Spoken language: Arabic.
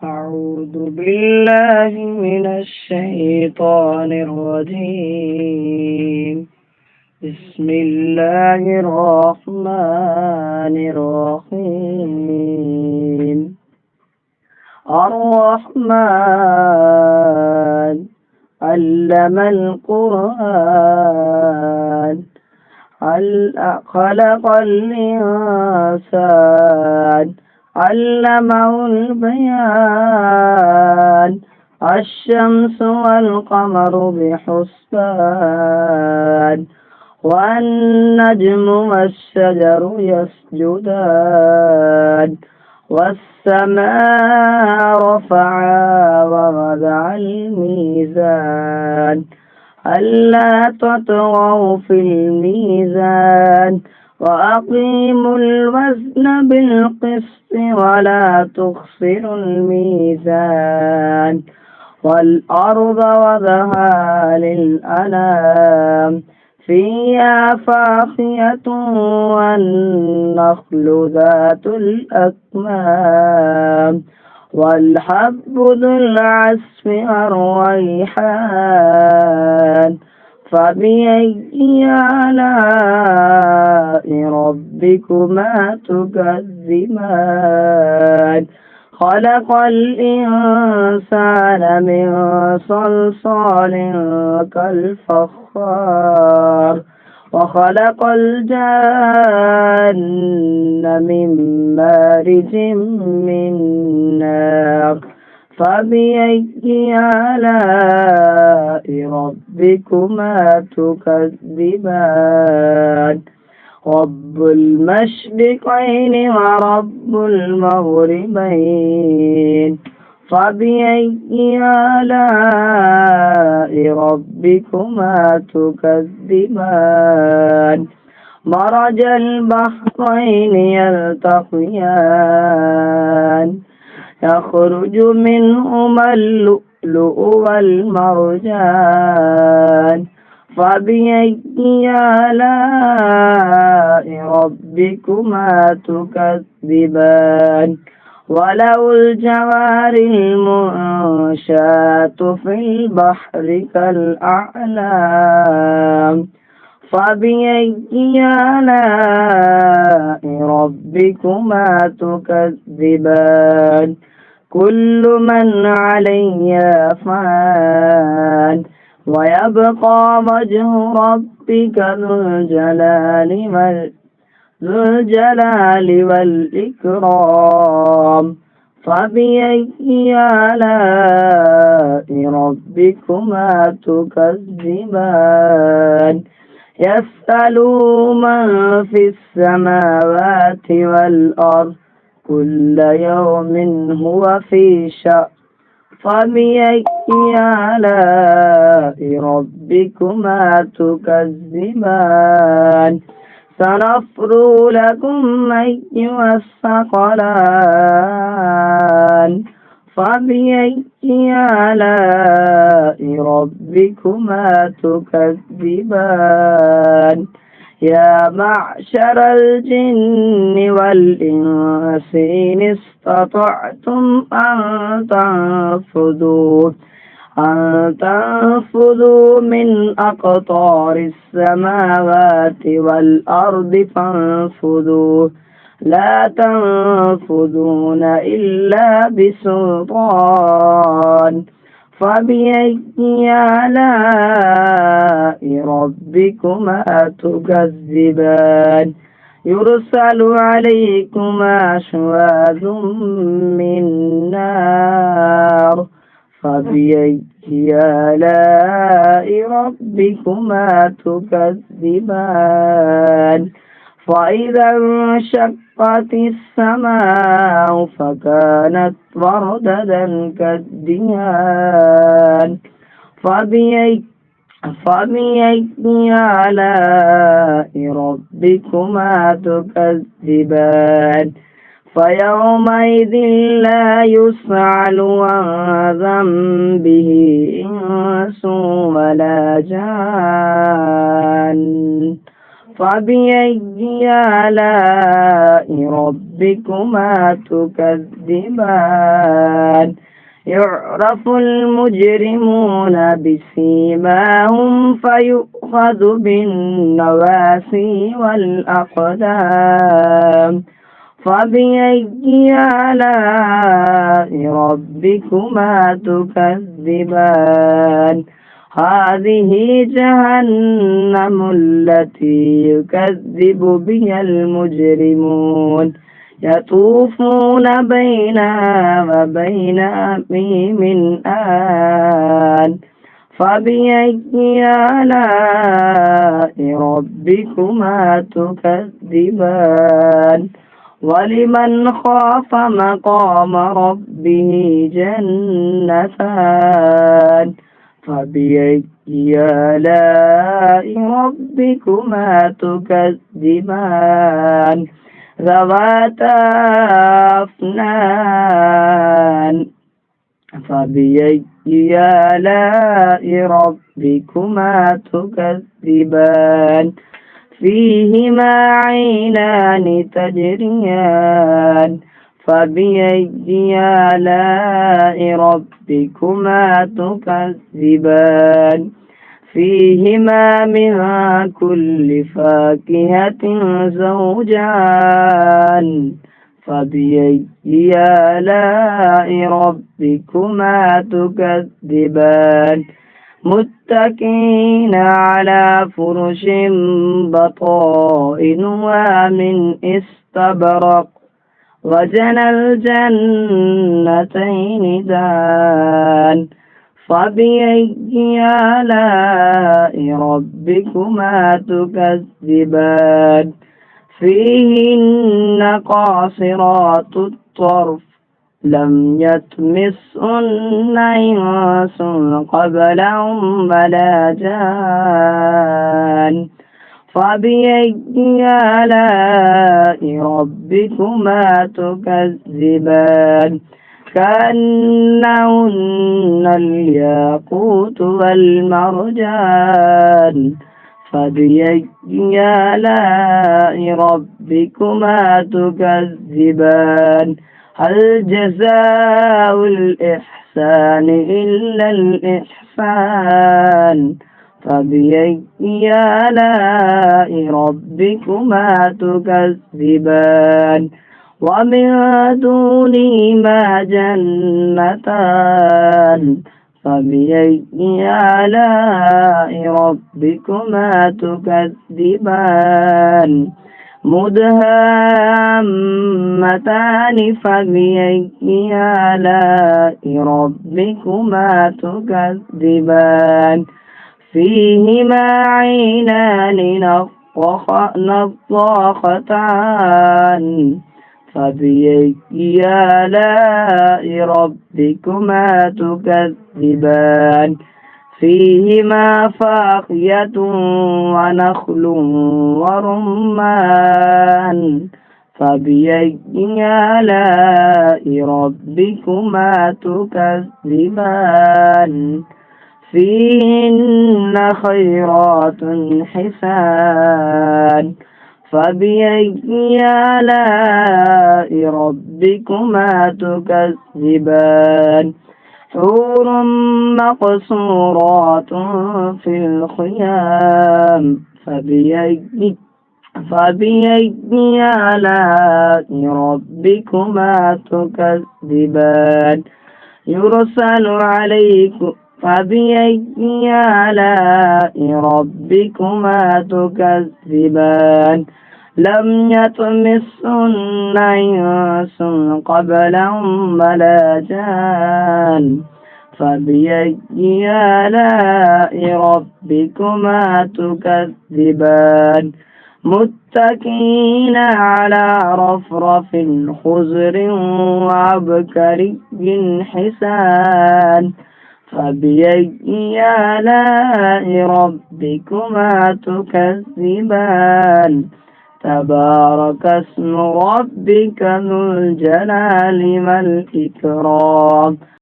أعوذ بالله من الشيطان الرجيم. بسم الله الرحمن الرحيم. الرحمن علم القرآن خلق الإنسان علمه البيان. الشمس والقمر بحسبان والنجم والشجر يسجدان والسماء رفعها ووضع الميزان ألا تطغوا في الميزان وأقيموا الوزن بالقسط ولا تخسروا الميزان والأرض وضعها للأنام فيها فاكهة والنخل ذات الأكمام والحب ذو العصف والريحان. فبأي آلاء ربكما تكذبان؟ خلق الإنسان من صلصال كالفخار وخلق الجن من مارج من نار. فبأي آلاء ربكما تكذبان؟ رب المشرقين ورب المغربين. فبأي آلاء ربكما تكذبان؟ مرج البحرين يلتقيان يخرج منهما اللؤلؤ والمرجان. فبأي آلاء ربكما تكذبان؟ وله الجوار المنشآت في البحر كالأعلام. فبأي آلاء ربكما تكذبان؟ كل من عليها فان ويبقى وجه ربك ذو الجلال والإكرام. فبأي آلاء ربكما تكذبان؟ يسأله من في السماوات والأرض كل يوم هو في شأن. فبأي آلاء ربكما تكذبان؟ سنفرغ لكم أيها الثقلان. فبأي آلاء ربكما تكذبان؟ يا معشر الجن والإنس إن استطعتم أن تنفذوا من أقطار السماوات والأرض فانفذوا لا تنفذون إلا بسلطان. فبأي آلاء ربكما تكذبان؟ يرسل عليكما شواظ من نار. فبأي آلاء ربكما تكذبان؟ فإذا انشقت السماء فكانت وردة كالدهان. فبأي آلاء ربكما تكذبان؟ فيومئذ لا يسأل عن ذنبه إنس ولا جان. فبأي آلاء ربكما تكذبان يعرف المجرمون بسيماهم فيؤخذ بالنواسي والأقدام فبأي آلاء ربكما تكذبان هذه جهنم التي يكذب بها المجرمون يطوفون بينها وبين حميم آن فبأي آلاء ربكما تكذبان ولمن خاف مقام ربه جنتان فبأي آلاء ربكما تكذبان ذواتا أفنان فبأي آلاء ربكما تكذبان فيهما عينان تجريان فبأي آلاء ربكما تكذبان فيهما من كل فاكهة زوجان فبأي آلاء ربكما تكذبان متكئين على فرش بطائنها من استبرق وجنى الجنتين دان فبأي آلاء ربكما تكذبان فيهن قاصرات الطرف لم يطمثهن إنس قبلهم ولا جان فبأي آلاء ربكما تكذبان كأنهن الياقوت والمرجان فبأي آلاء ربكما تكذبان هل جزاء الإحسان إلا الإحسان فبأي آلاء ربكما تكذبان ومن دونهما جنتان فبأي آلاء ربكما تكذبان مدهامتان فبأي آلاء ربكما تكذبان فيهما عينان نضاختان فبأي آلاء ربكما تكذبان فيهما فاكهة ونخل ورمان فبأي آلاء ربكما تكذبان فيهن خيرات حسان فبأي آلاء ربكما تكذبان حور مقصورات في الخيام فبأي آلاء ربكما تكذبان يرسل عليكم فبأي آلاء ربكما تكذبان لم يطمثهن إنس قبلهم ولا جان فبأي آلاء ربكما تكذبان متكئين على رفرف خضر وعبقري حسان فبأي آلاء ربكما تكذبان تبارك اسم ربك ذو الجلال والإكرام